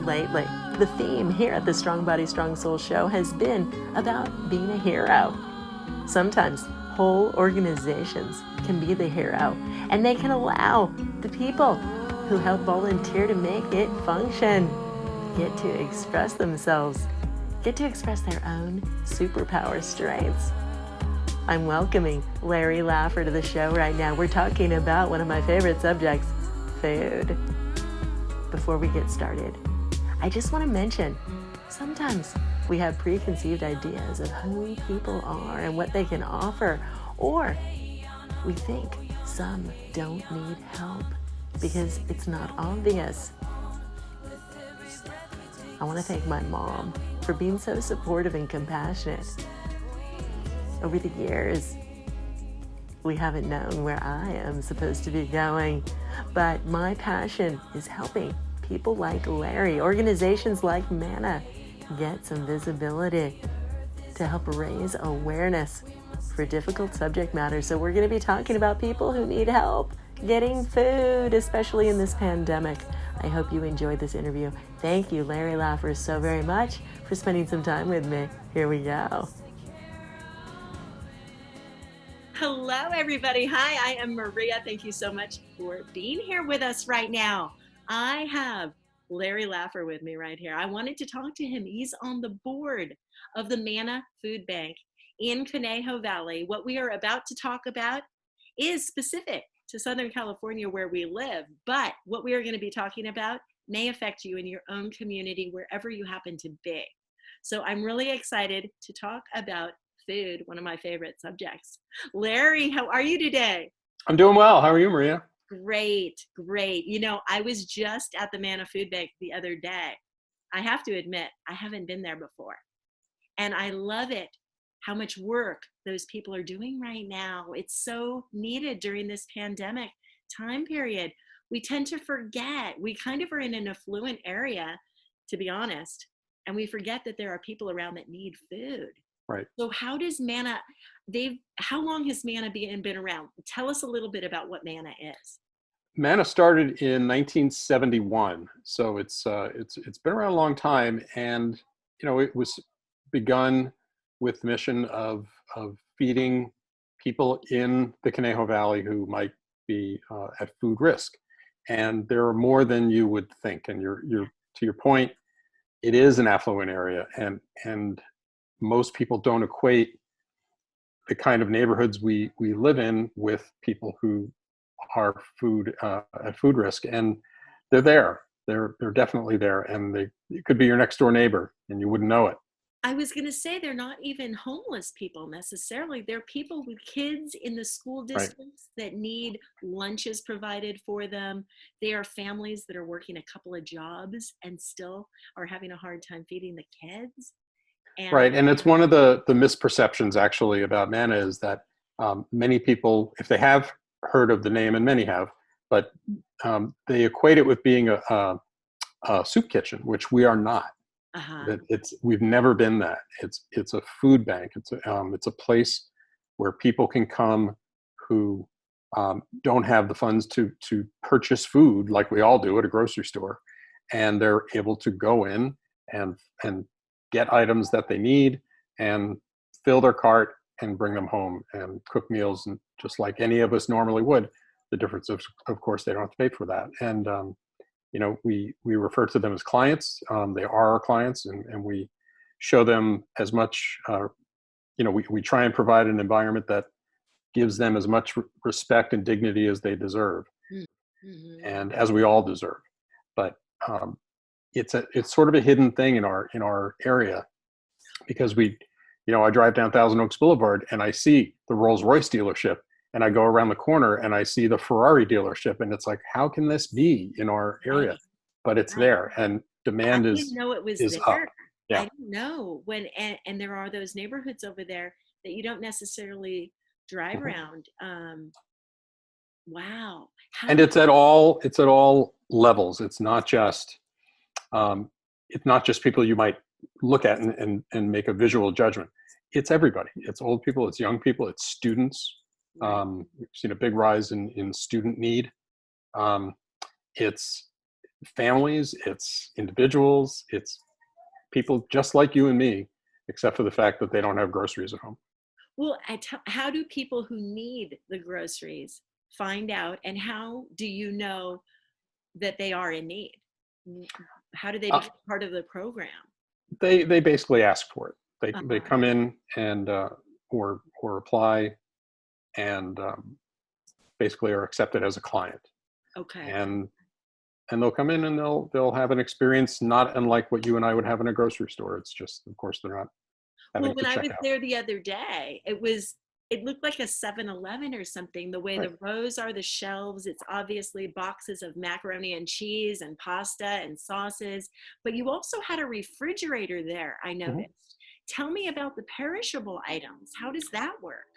lately. The theme here at the Strong Body, Strong Soul show has been about being a hero. Sometimes whole organizations can be the hero, and they can allow the people who help volunteer to make it function get to express themselves, get to express their own superpower strengths. I'm welcoming Larry Laffer to the show right now. We're talking about one of my favorite subjects, food. Before we get started, I just want to mention, sometimes we have preconceived ideas of who people are and what they can offer, or we think some don't need help because it's not obvious. I want to thank my mom for being so supportive and compassionate. Over the years, we haven't known where I am supposed to be going, but my passion is helping people like Larry, organizations like Manna, get some visibility to help raise awareness for difficult subject matter. So we're going to be talking about people who need help getting food, especially in this pandemic. I hope you enjoyed this interview. Thank you, Larry Laffer, so very much for spending some time with me. Here we go. Hello, everybody. Hi, I am Maria. Thank you so much for being here with us right now. I have Larry Laffer with me right here. I wanted to talk to him. He's on the board of the Manna Food Bank in Conejo Valley. What we are about to talk about is specific to Southern California where we live, but what we are going to be talking about may affect you in your own community wherever you happen to be. So I'm really excited to talk about food, one of my favorite subjects. Larry, how are you today? I'm doing well. How are you, Maria? Great, great. You know, I was just at the Manna Food Bank the other day. I have to admit, I haven't been there before. And I love it, how much work those people are doing right now. It's so needed during this pandemic time period. We tend to forget. We kind of are in an affluent area, to be honest, and we forget that there are people around that need food. Right. So how does Manna, how long has Manna been around? Tell us a little bit about what Manna is. Manna started in 1971, so it's been around a long time, and it was begun with the mission of feeding people in the Conejo Valley who might be at food risk, and there are more than you would think. And you're to your point, it is an affluent area, and most people don't equate the kind of neighborhoods we live in with people who are at food risk, and they're there. They're definitely there, and it could be your next door neighbor, and you wouldn't know it. I was going to say they're not even homeless people necessarily. They're people with kids in the school districts that need lunches provided for them. They are families that are working a couple of jobs and still are having a hard time feeding the kids. Right, and it's one of the misperceptions actually about Manna is that many people, if they have heard of the name, and many have, but they equate it with being a soup kitchen, which we are not. We've never been that. It's a food bank. It's a place where people can come who don't have the funds to purchase food like we all do at a grocery store, and they're able to go in and get items that they need and fill their cart and bring them home and cook meals, and just like any of us normally would. The difference of course, they don't have to pay for that. And we refer to them as clients. They are our clients, and we show them as much. We try and provide an environment that gives them as much respect and dignity as they deserve, and as we all deserve. But it's sort of a hidden thing in our area, because I drive down Thousand Oaks Boulevard and I see the Rolls-Royce dealership, and I go around the corner and I see the Ferrari dealership, and it's like, how can this be in our area? But it's there, and demand I didn't know it was is there. up. Yeah. I didn't know and there are those neighborhoods over there that you don't necessarily drive around. Wow. And it's at all levels. It's not just people you might look at and make a visual judgment. It's everybody. It's old people, it's young people, it's students. We've seen a big rise in student need. It's families, it's individuals, it's people just like you and me, except for the fact that they don't have groceries at home. Well, how do people who need the groceries find out, and how do you know that they are in need? How do they Uh, become part of the program? they basically ask for it. They Uh-huh. come in and or apply and basically are accepted as a client, Okay. and they'll come in and they'll have an experience not unlike what you and I would have in a grocery store. It's just, of course, they're not Well, having when to I check was out. there the other day, it looked like a 7-Eleven or something. The way Right. the rows are, the shelves, it's obviously boxes of macaroni and cheese and pasta and sauces, but you also had a refrigerator there, I Mhm. noticed. Tell me about the perishable items. How does that work?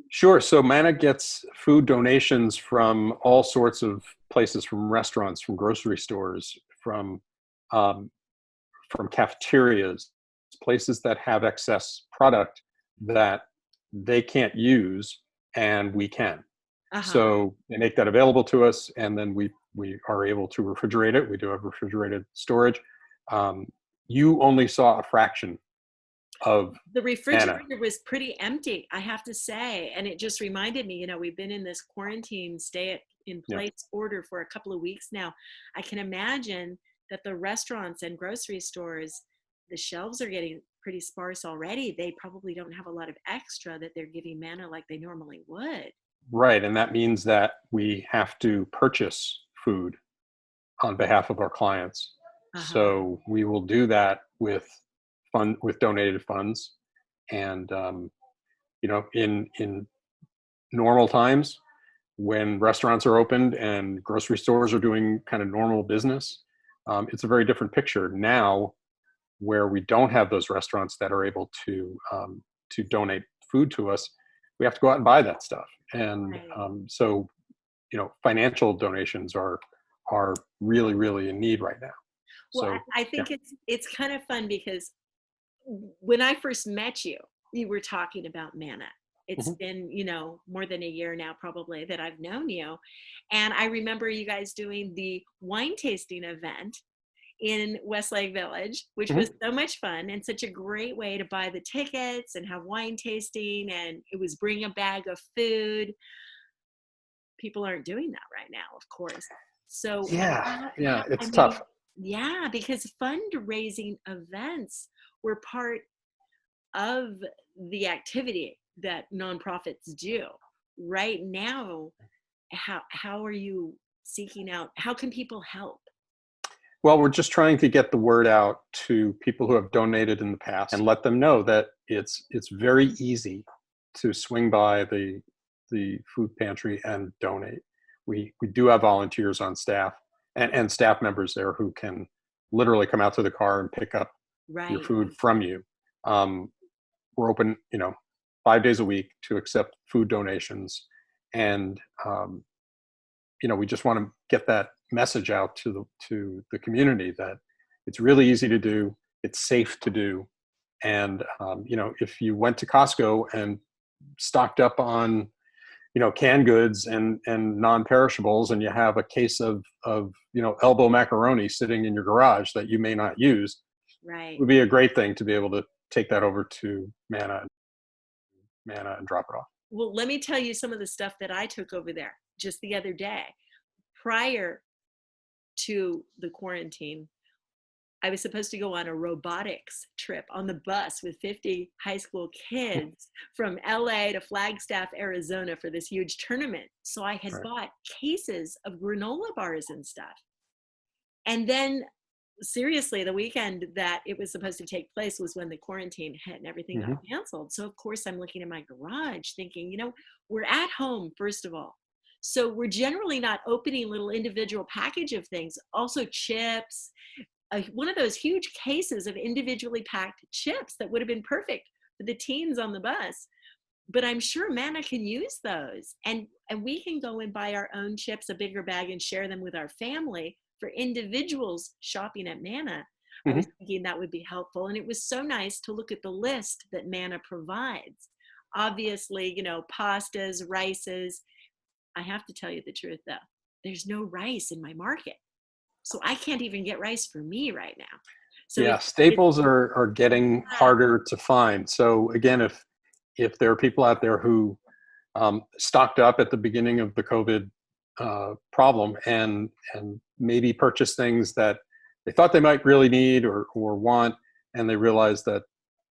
Sure. So Manna gets food donations from all sorts of places, from restaurants, from grocery stores, um, from cafeterias, places that have excess product that they can't use and we can. Uh-huh. So they make that available to us, and then we are able to refrigerate it. We do have refrigerated storage. Um, you only saw a fraction of The Manna. refrigerator was pretty empty, I have to say. And it just reminded me, we've been in this quarantine in Yeah. place order for a couple of weeks now. I can imagine that the restaurants and grocery stores, the shelves are getting pretty sparse already. They probably don't have a lot of extra that they're giving Manna like they normally would. Right, and that means that we have to purchase food on behalf of our clients. Uh-huh. So we will do that with donated funds, and in normal times when restaurants are opened and grocery stores are doing kind of normal business, it's a very different picture now, where we don't have those restaurants that are able to donate food to us. We have to go out and buy that stuff, and Right. so financial donations are really, really in need right now. Well, So I yeah. think it's kind of fun because when I first met you, you were talking about Manna. It's Mhm. been, more than a year now, probably, that I've known you. And I remember you guys doing the wine tasting event in Westlake Village, which was Mhm. so much fun and such a great way to buy the tickets and have wine tasting. And it was bring a bag of food. People aren't doing that right now, of course. So, Yeah, how, yeah, I it's mean, tough. yeah, because fundraising events were part of the activity that nonprofits do. Right now, how are you seeking out? How can people help? Well, we're just trying to get the word out to people who have donated in the past and let them know that it's very easy to swing by the food pantry and donate. We do have volunteers on staff, and staff members there who can literally come out to the car and pick up your Right. food from you. Um, we're open, 5 days a week to accept food donations, and we just want to get that message out to the community that it's really easy to do, it's safe to do, and if you went to Costco and stocked up on canned goods and non-perishables, and you have a case of elbow macaroni sitting in your garage that you may not use, it Right. would be a great thing to be able to take that over to Manna and drop it off. Well, let me tell you some of the stuff that I took over there just the other day. Prior to the quarantine, I was supposed to go on a robotics trip on the bus with 50 high school kids from LA to Flagstaff, Arizona for this huge tournament. So I had Right. bought cases of granola bars and stuff. And then, seriously, the weekend that it was supposed to take place was when the quarantine hit and everything got Hmm. canceled. So, of course, I'm looking in my garage thinking, we're at home, first of all. So we're generally not opening little individual package of things. Also chips, one of those huge cases of individually packed chips that would have been perfect for the teens on the bus. But I'm sure Manna can use those, and we can go and buy our own chips, a bigger bag, and share them with our family for individuals shopping at Manna. I was Hmm. thinking that would be helpful, and it was so nice to look at the list that Manna provides. Obviously, pastas, rices. I have to tell you the truth, though. There's no rice in my market. So I can't even get rice for me right now. So Yeah, it's staples are getting yeah, harder to find. So again, if there are people out there who stocked up at the beginning of the COVID problem and maybe purchase things that they thought they might really need or want, and they realized that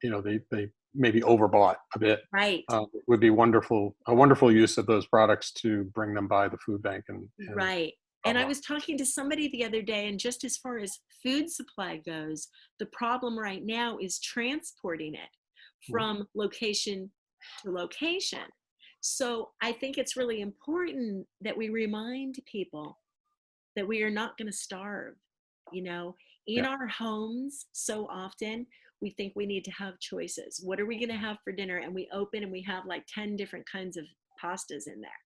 they maybe overbought a bit. right. It would be a wonderful use of those products to bring them by the food bank and Right. drop And I them off. was talking to somebody the other day, and just as far as food supply goes, the problem right now is transporting it Mhm. from location to location. So I think it's really important that we remind people that we are not going to starve. You know, in Yeah. our homes, so often we think we need to have choices. What are we going to have for dinner? And we open and we have like 10 different kinds of pastas in there.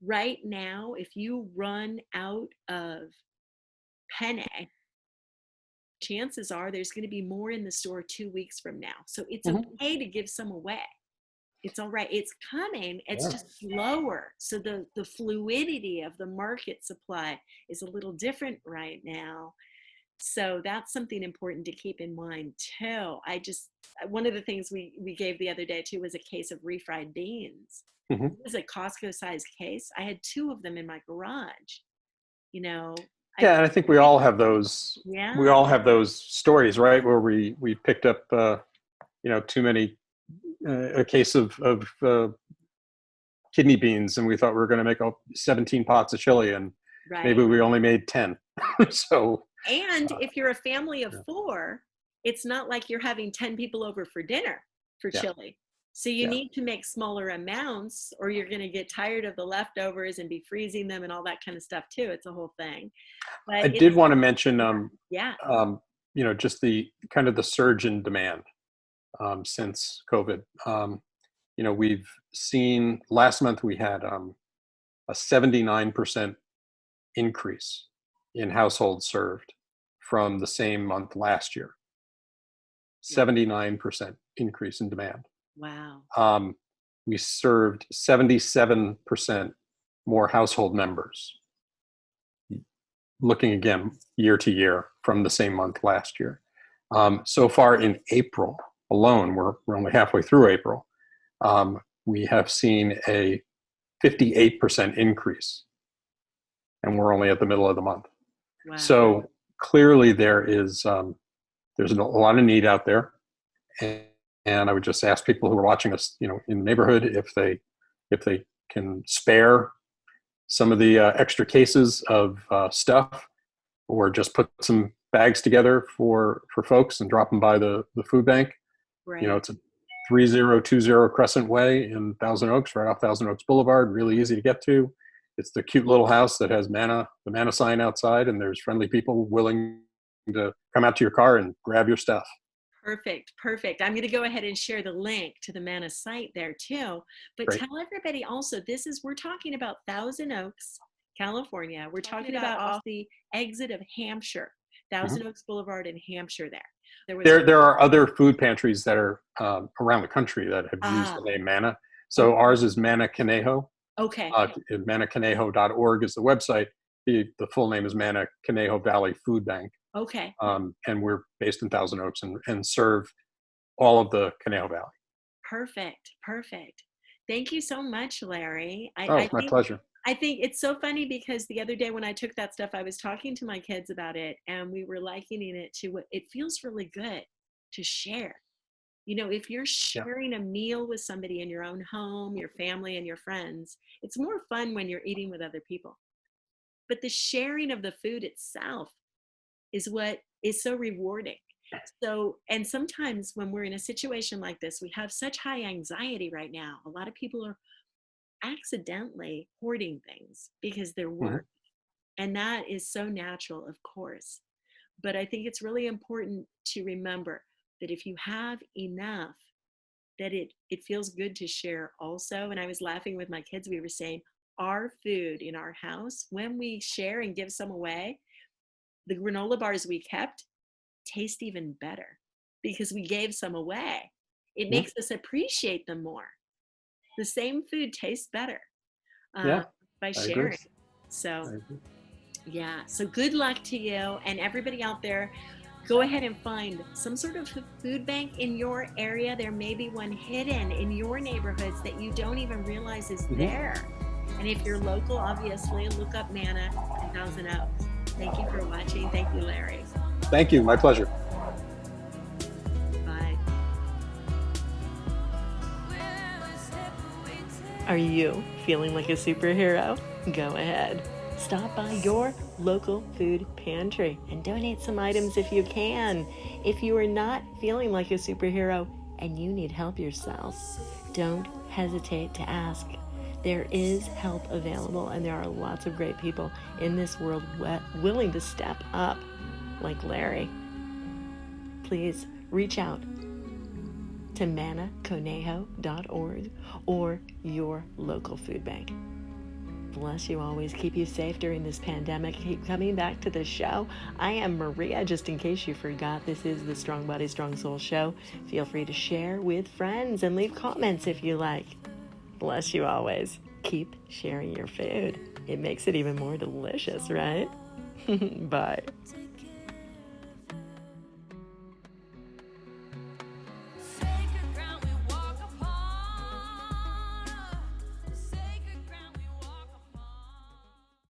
Right now, if you run out of penne, chances are there's going to be more in the store 2 weeks from now. So it's Mhm. okay to give some away. It's all right. It's coming. It's Yeah. just slower. So the fluidity of the market supply is a little different right now. So that's something important to keep in mind too. One of the things we gave the other day too was a case of refried beans. Mhm. It was a Costco sized case. I had two of them in my garage. You know, I Yeah, and I think we all have those. We yeah, all have those stories, right, where we picked up, too many, a case of kidney beans, and we thought we were going to make 17 pots of chili, and maybe right. we only made 10. So, And uh, if you're a family of yeah, four, it's not like you're having 10 people over for dinner for yeah, chili. So you yeah. need to make smaller amounts or you're going to get tired of the leftovers and be freezing them and all that kind of stuff too. It's a whole thing. I But did want to mention, yeah, um, just the kind of the surge in demand since COVID. We've seen last month we had a 79% increase in households served from the same month last year. wow. 79% increase in demand. Wow. Um, we served 77% more household members, looking again year to year from the same month last year. So far in April alone, we're only halfway through April, we have seen a 58% increase, and we're only at the middle of the month. Wow. So clearly there's a lot of need out there, and, and I would just ask people who are watching us, in the neighborhood, if they can spare some of the extra cases of stuff, or just put some bags together for folks and drop them by the food bank. Right. It's a 3020 Crescent Way in Thousand Oaks, right off Thousand Oaks Boulevard, really easy to get to. It's the cute little house that has the Manna sign outside, and there's friendly people willing to come out to your car and grab your stuff. Perfect. Perfect. I'm going to go ahead and share the link to the Manna site there too. But Great. tell everybody also, we're talking about Thousand Oaks, California. We're talking about off the exit of Hampshire, Mhm. Thousand Oaks Boulevard in Hampshire there. There was, There are other food pantries that are around the country that have used ah, the name Manna. oh, So ours is Manna Conejo. okay. MannaConejo.org is the website. The full name is Manna Conejo Valley Food Bank. Okay. And we're based in Thousand Oaks and serve all of the Conejo Valley. Perfect. Perfect. Thank you so much, Larry. Oh, it's my pleasure. I think it's so funny because the other day when I took that stuff, I was talking to my kids about it and we were likening it to what it feels really good to share. If you're Yeah. sharing a meal with somebody in your own home, your family, and your friends, it's more fun when you're eating with other people. But the sharing of the food itself is what is so rewarding. So, and sometimes when we're in a situation like this, we have such high anxiety right now. A lot of people are accidentally hoarding things because they're Mhm. worried. And that is so natural, of course. But I think it's really important to remember that if you have enough, that it feels good to share also. And I was laughing with my kids. We were saying our food in our house, when we share and give some away, the granola bars we kept taste even better because we gave some away. It Mhm. makes us appreciate them more. The same food tastes better uh, Yeah, by I agree. sharing. So I agree. Yeah. So good luck to you and everybody out there. Go ahead and find some sort of food bank in your area. There may be one hidden in your neighborhoods that you don't even realize is Mhm. there. And if you're local, obviously, look up Manna in Thousand Oaks. Thank you for watching. Thank you, Larry. Thank you. My pleasure. Bye. Are you feeling like a superhero? Go ahead. Stop by your local food pantry and donate some items if you can. If you are not feeling like a superhero and you need help yourself, don't hesitate to ask. There is help available, and there are lots of great people in this world willing to step up, like Larry. Please reach out to mannaconejo.org or your local food bank. Bless you always. Keep you safe during this pandemic. Keep coming back to the show. I am Maria, just in case you forgot. This is the Strong Body, Strong Soul show. Feel free to share with friends and leave comments if you like. Bless you always. Keep sharing your food. It makes it even more delicious, right? Bye.